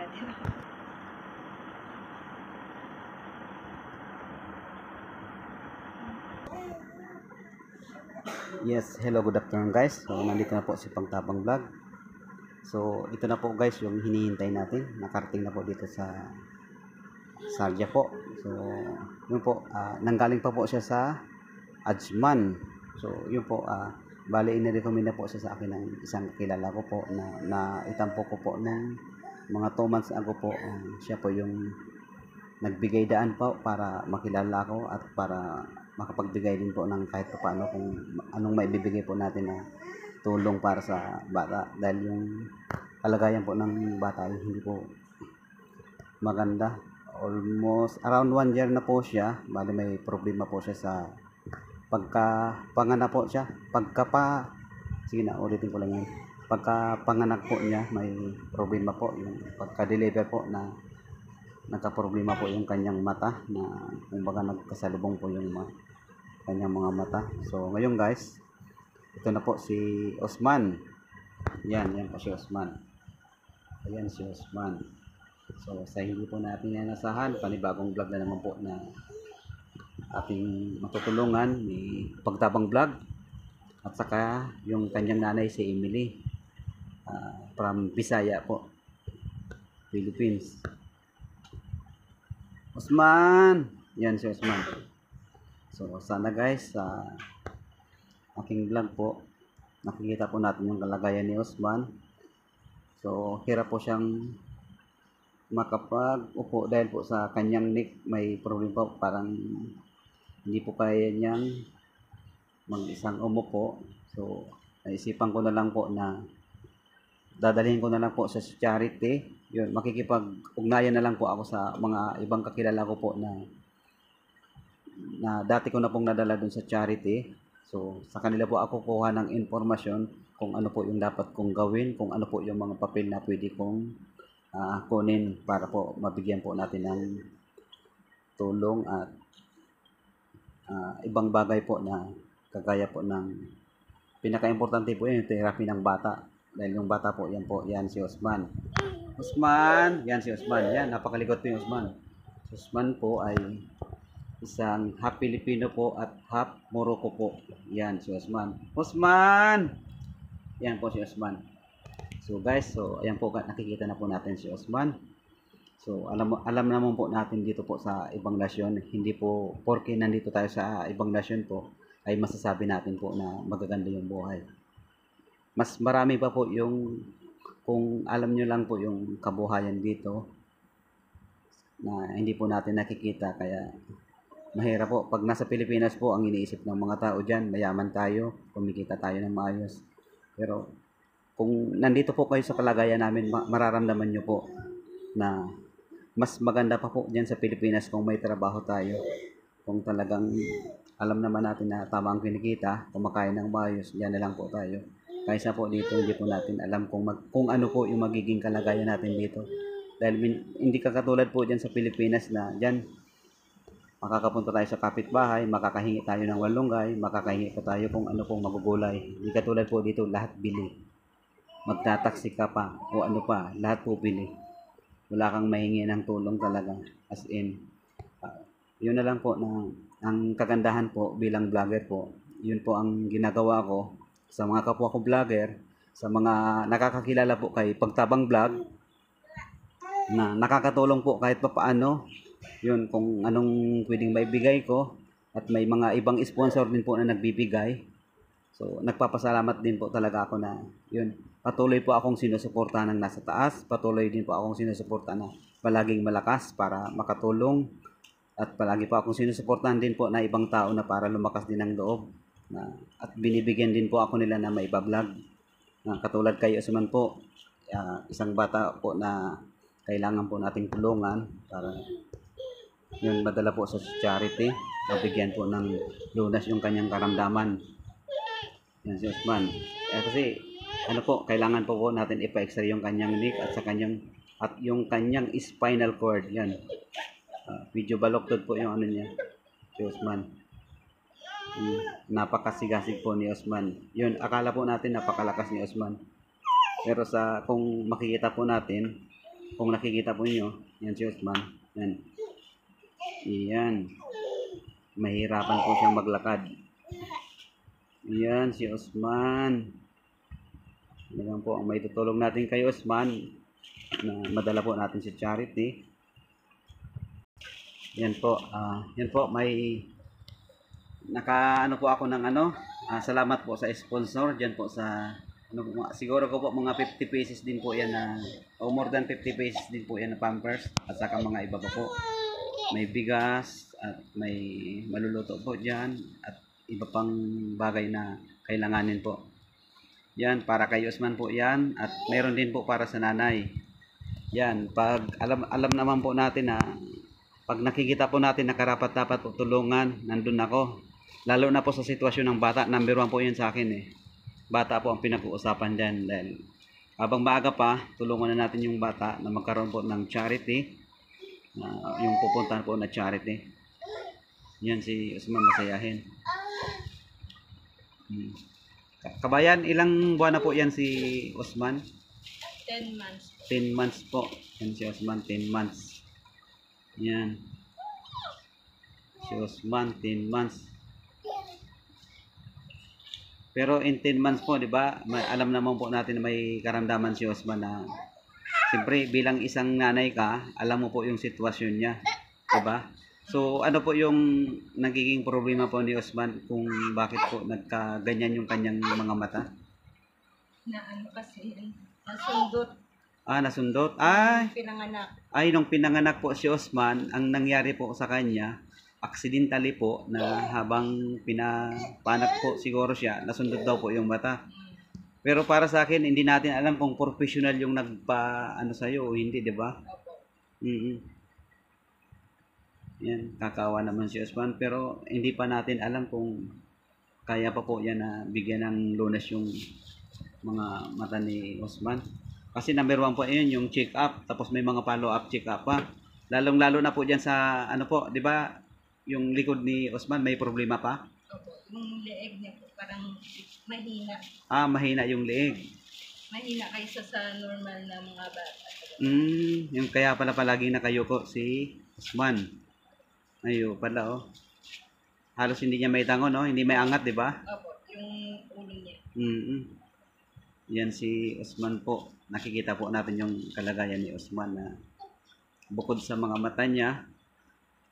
Yes, hello, good afternoon guys. So, nandito na po si Pangtabang Vlog. So, ito na po guys yung hinihintay natin. Nakarating na po dito sa Sarja po. So, yun po, nanggaling pa po siya sa Ajman. So, yun po, bali inirecommend na po siya sa akin ng isang kilala ko po na itampo ko po nung mga 2 months ago po. Siya po yung nagbigay daan po para makilala ko at para makapagbigay din po ng kahit paano kung anong maibibigay po natin na tulong para sa bata, dahil yung kalagayan po ng bata ay hindi po maganda. Almost around 1 year na po siya, bali may problema po siya sa pagkapanganak po siya, sige na, ulitin ko lang yan. Pagkapanganak po niya may problema po, yung pagka-deliver po na nagka-problema po yung kanyang mata, na kumbaga nagkasalubong po yung kanyang mga mata. So ngayon guys, ito na po si Osman. Yan po si Osman. Ayan si Osman. So sa hindi po natin inasahan, panibagong vlog na naman po na ating matutulungan ni Pagtabang Vlog, at saka yung kanyang nanay si Emily, from Bisaya po, Philippines. Osman! Yan si Osman. So sana guys, sa aking vlog po, nakikita po natin yung kalagayan ni Osman. So hirap po siyang makapag-upo dahil po sa kanyang neck may problem po, parang hindi po kaya niyang mag-isang umupo. So naisipan ko na lang po na dadalhin ko na lang po sa charity. Yun, makikipag-ugnayan na lang po ako sa mga ibang kakilala ko po na dati ko na pong nadala dun sa charity. So sa kanila po ako kuha ng informasyon kung ano po yung dapat kong gawin, kung ano po yung mga papel na pwede kong kunin para po mabigyan po natin ng tulong at ibang bagay po na kagaya po ng pinaka-importante po yung therapy ng bata, dahil yung bata po yan si Osman. Yan si Osman, yan, napakalikot po yung Osman. Si Osman po ay isang half Filipino po at half Morocco po. Yan si Osman. Yan po si Osman. So guys, so ayan po, nakikita na po natin si Osman. So alam naman po natin dito po sa ibang nasyon, hindi po porke nandito tayo sa ibang nasyon po ay masasabi natin po na magaganda yung buhay. Mas marami pa po yung, kung alam nyo lang po yung kabuhayan dito na hindi po natin nakikita. Kaya mahirap po pag nasa Pilipinas po, ang iniisip ng mga tao dyan, mayaman tayo, kumikita tayo ng maayos. Pero kung nandito po kayo sa kalagayan namin, mararamdaman nyo po na mas maganda pa po dyan sa Pilipinas kung may trabaho tayo. Kung talagang alam naman natin na tama ang kinikita, kumakain ng maayos, dyan na lang po tayo. Kaysa po dito, hindi po natin alam kung ano po yung magiging kalagayan natin dito. Dahil hindi ka katulad po dyan sa Pilipinas na dyan, makakapunta tayo sa kapitbahay, makakahingi tayo ng walunggay, makakahingi pa tayo kung ano pong magugulay. Hindi katulad po dito, lahat bili. Magtataksi ka pa o ano pa, lahat po bili. Wala kang mahingi ng tulong talaga. As in, yun na lang po na ang kagandahan po bilang vlogger po. Yun po ang ginagawa ko sa mga kapwa ko vlogger, sa mga nakakakilala po kay Pagtabang Vlog, na nakakatulong po kahit pa paano. Yun, kung anong pwedeng maibigay ko, at may mga ibang sponsor din po na nagbibigay. So nagpapasalamat din po talaga ako na yun, patuloy po akong sinusuportahan ng nasa taas, patuloy din po akong sinusuportahan na palaging malakas para makatulong, at palagi po akong sinusuportahan din po na ibang tao na para lumakas din ang loob, at binibigyan din po ako nila na maiba-vlog. Katulad kay Osman po, isang bata po na kailangan po nating tulungan para yun madala po sa charity, mabigyan po ng lunas yung kanyang karamdaman. Yan si Osman. Kasi ano po, kailangan po natin ipa-x-ray yung kanyang neck at yung kanyang spinal cord. Yan. Medyo baloktod po yung ano niya, si Osman. Napakasigasig po ni Osman. Yun, akala po natin napakalakas ni Osman. Pero kung makikita po natin, Kung nakikita po niyo, yan si Osman. Yan. Yan. Mahirapan po siyang maglakad. Yan si Osman. Yan po ang may tutulong natin kay Osman na madala po natin si charity. Yan po, may ano po ako ng salamat po sa sponsor diyan po sa siguro ko po mga 50 pesos din po yan na o more than 50 pesos din po yan na Pampers at saka mga iba pa po. May bigas at may maluluto po diyan at iba pang bagay na kailanganin po. Yan para kay Osman po yan at meron din po para sa nanay. Yan, pag alam naman po natin na pag nakikita po natin na karapat-dapat po tulungan, nandun ako. Lalo na po sa sitwasyon ng bata, number 1 po yun sa akin eh. Bata po ang pinag-uusapan dyan dahil habang maaga pa, tulungan na natin yung bata na magkaroon po ng charity, yung pupuntahan po na charity. Yan si Osman masayahin. Kabayan, ilang buwan na po yan si Osman? 10 months. 10 months po. Yan si Osman, 10 months. Yan. Si Osman, 10 months. Pero in 10 months po, di ba, alam naman po natin na may karamdaman si Osman na siyempre bilang isang nanay ka, alam mo po yung sitwasyon niya. Di ba? So, ano po yung nagiging problema po ni Osman kung bakit po nagkaganyan yung kanyang mga mata? Na kasi, nasundot. Nasundot. Pinanganak. Nung pinanganak po si Osman, ang nangyari po sa kanya, accidentally po na habang pinapanak po siguro siya, nasundot daw po yung mata. Pero para sa akin, hindi natin alam kung professional yung sa'yo o hindi, di ba? Yan, kakawa naman si Osman. Pero hindi pa natin alam kung kaya pa po yan na bigyan ng lunas yung mga mata ni Osman. Kasi number 1 po yun, yung check-up. Tapos may mga follow-up check-up pa. Lalong-lalo na po dyan sa, di ba, yung likod ni Osman may problema pa? Opo, yung leeg niya po parang mahina. Mahina yung leeg. Mahina kaysa sa normal na mga bata. Yung kaya pala palagi nakayuko si Osman. Ayo pala Halos hindi niya may tango, no? Hindi may angat, di ba? Opo, yung ulo niya. Yan si Osman po. Nakikita po natin yung kalagayan ni Osman na bukod sa mga mata niya,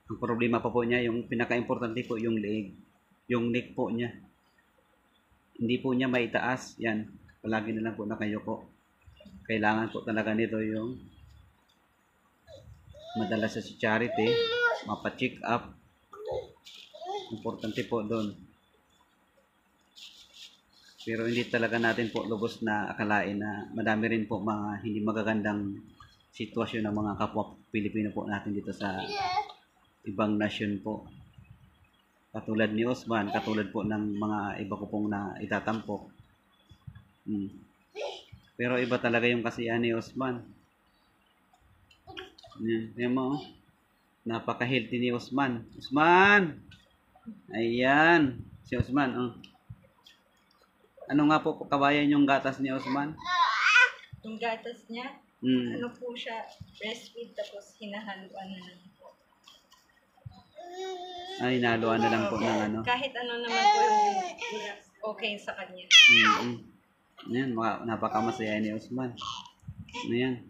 ang problema pa po niya, yung pinaka-importante po yung leeg. Yung neck po niya. Hindi po niya maitaas. Yan. Palagi na lang po nakayuko. Kailangan po talaga nito yung madala sa charity, mapa-check up. Importante po doon. Pero hindi talaga natin po lubos na akalain na madami rin po mga hindi magagandang sitwasyon ng mga kapwa Pilipino po natin dito sa ibang nasyon po. Katulad ni Osman, katulad po ng mga iba ko pong na itatampok. Pero iba talaga yung kasiyahan ni Osman. Yan mo, napaka-healthy ni Osman. Osman! Ayan, si Osman. Ano nga po kabayan yung gatas ni Osman? Yung gatas niya, ano po siya, breastfeed tapos hinahaluan na lang po. Hinahaluan na lang po ng Kahit ano naman po yung okay sa kanya. Yan, napakamasaya ni Osman. Ayan.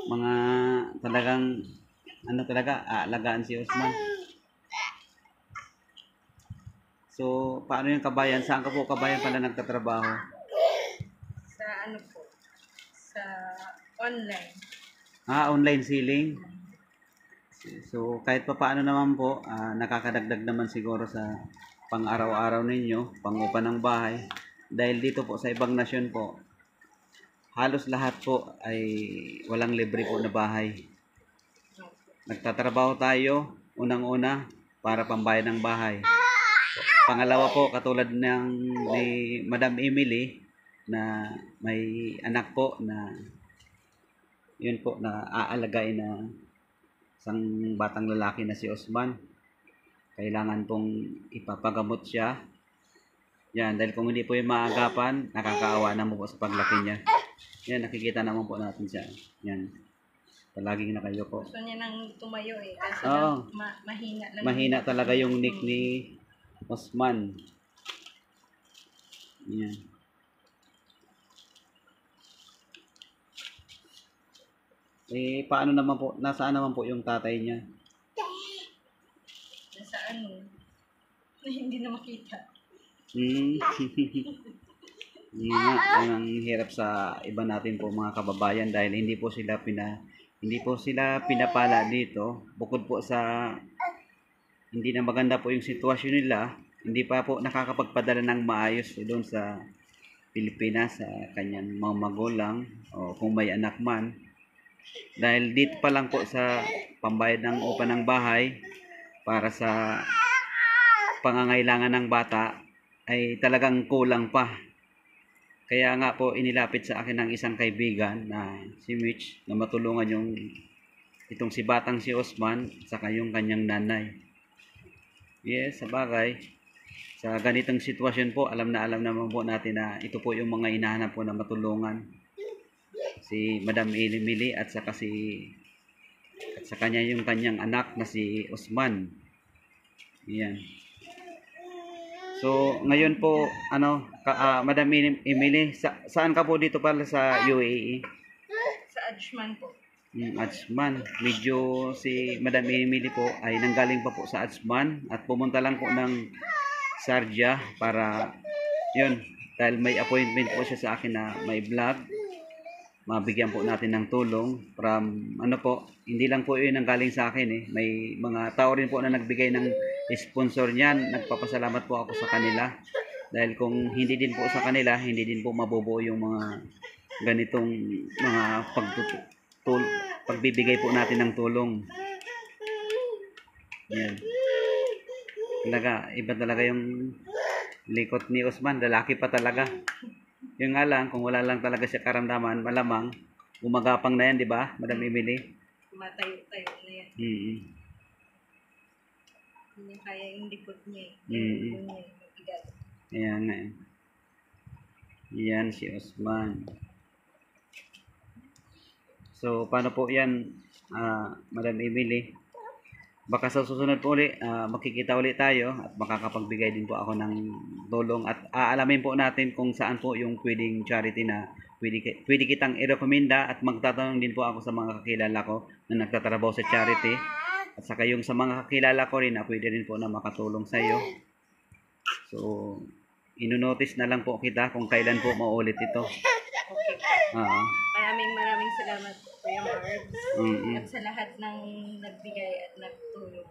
Mga talagang, aalagaan si Osman. So, paano yung kabayan? Saan ka po kabayan pala nagtatrabaho? Sa sa online. Online selling. So, kahit pa paano naman po, nakakadagdag naman siguro sa pang-araw-araw ninyo, pang-upa ng bahay. Dahil dito po sa ibang nasyon po, halos lahat po ay walang libre po na bahay. Nagtatrabaho tayo, unang-una, para pambayad ng bahay. Pangalawa po, katulad ni Madam Emily, na may anak po na yun po, na aalagay na isang batang lalaki na si Osman. Kailangan pong ipapagamot siya. Yan, dahil kung hindi po yung maagapan, nakakaawa na mo po sa paglaki niya. Yan, nakikita naman po natin siya. Yan. Palaging nakayuko. Gusto niya nang tumayo eh. Kasi Oo. mahina lang. Mahina talaga yung neck ni Osman. Yan. Eh, paano naman po, nasaan naman po yung tatay niya? Nasa ano, hindi na makita. Hmm. Yun nga, yun ang hirap sa iba natin po mga kababayan dahil hindi po sila pinapala dito. Bukod po sa hindi na maganda po yung sitwasyon nila, hindi pa po nakakapagpadala ng maayos doon sa Pilipinas sa kanyang mga magulang o kung may anak man. Dahil dito pa lang po sa pambayad ng upa ng bahay para sa pangangailangan ng bata ay talagang kulang pa. Kaya nga po inilapit sa akin ng isang kaibigan na si Mitch na matulungan itong si batang si Osman saka yung kanyang nanay. Yes, sa bagay. Sa ganitong sitwasyon po, alam naman po natin na ito po yung mga hinahanap po na matulungan. Si Madam Emily at saka sa kanya yung kanyang anak na si Osman. Yan. So, ngayon po, Madam Emily, saan ka po dito pala sa UAE? Sa Ajman po. Ajman. Medyo si Madam Emily po ay nanggaling pa po sa Ajman at pumunta lang po ng Sharjah para, yun, dahil may appointment po siya sa akin na may vlog. Mabigyan po natin ng tulong from hindi lang po yun ang galing sa akin eh. May mga tao rin po na nagbigay ng sponsor niyan. Nagpapasalamat po ako sa kanila. Dahil kung hindi din po sa kanila, hindi din po mabubuo yung mga ganitong mga pagbibigay po natin ng tulong. Yan. Talaga, iba talaga yung likot ni Osman. Lalaki pa talaga. Yung nga lang, kung wala lang talaga siya karamdaman, malamang, gumagapang na yan, di ba, Madam Emily? Matayo-tayo na yan. Hindi niya kaya yung likod niya eh. Yung niya, mabigat. Ayan nga eh. Yan si Osman. So, paano po yan, Madam Emily? Baka sa susunod po ulit, makikita ulit tayo at makakapagbigay din po ako ng tulong at aalamin po natin kung saan po yung pwedeng charity na pwede kitang i-recommenda at magtatanong din po ako sa mga kakilala ko na nagtatrabaho sa charity at saka yung sa mga kakilala ko rin na pwede rin po na makatulong sa iyo. So, ino-notice na lang po kita kung kailan po maulit ito. Okay. Maraming salamat po, Kuya Marbs. At sa lahat ng nagbigay at nagtulong.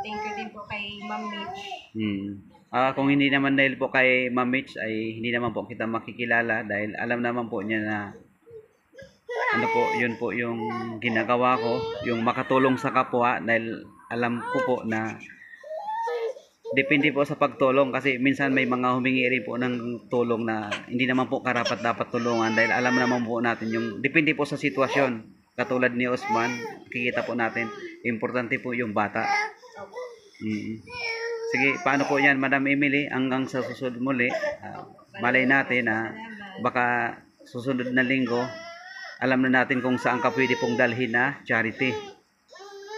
Thank you din po kay Ma'am Mitch. Kung hindi naman dahil po kay Ma'am Mitch ay hindi naman po kita makikilala dahil alam naman po niya na yun po yung ginagawa ko, yung makatulong sa kapwa dahil alam ko po na depende po sa pagtulong kasi minsan may mga humingi rin po ng tulong na hindi naman po karapat dapat tulungan dahil alam naman po natin yung depende po sa sitwasyon. Katulad ni Osman, kikita po natin, importante po yung bata. Sige, paano po yan, Madam Emily? Hanggang sa susunod muli, malay natin na baka susunod na linggo, alam na natin kung saan ka pwede pong dalhin na charity.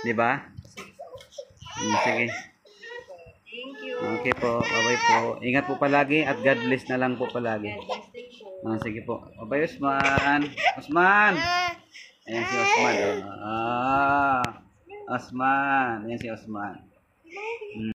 Di ba? Sige. Thank you. Okay po, bye-bye po. Ingat po palagi at God bless na lang po palagi. Sige po. Bye-bye, Osman. Osman! Ayan si Osman. Osman. Ayan si Osman.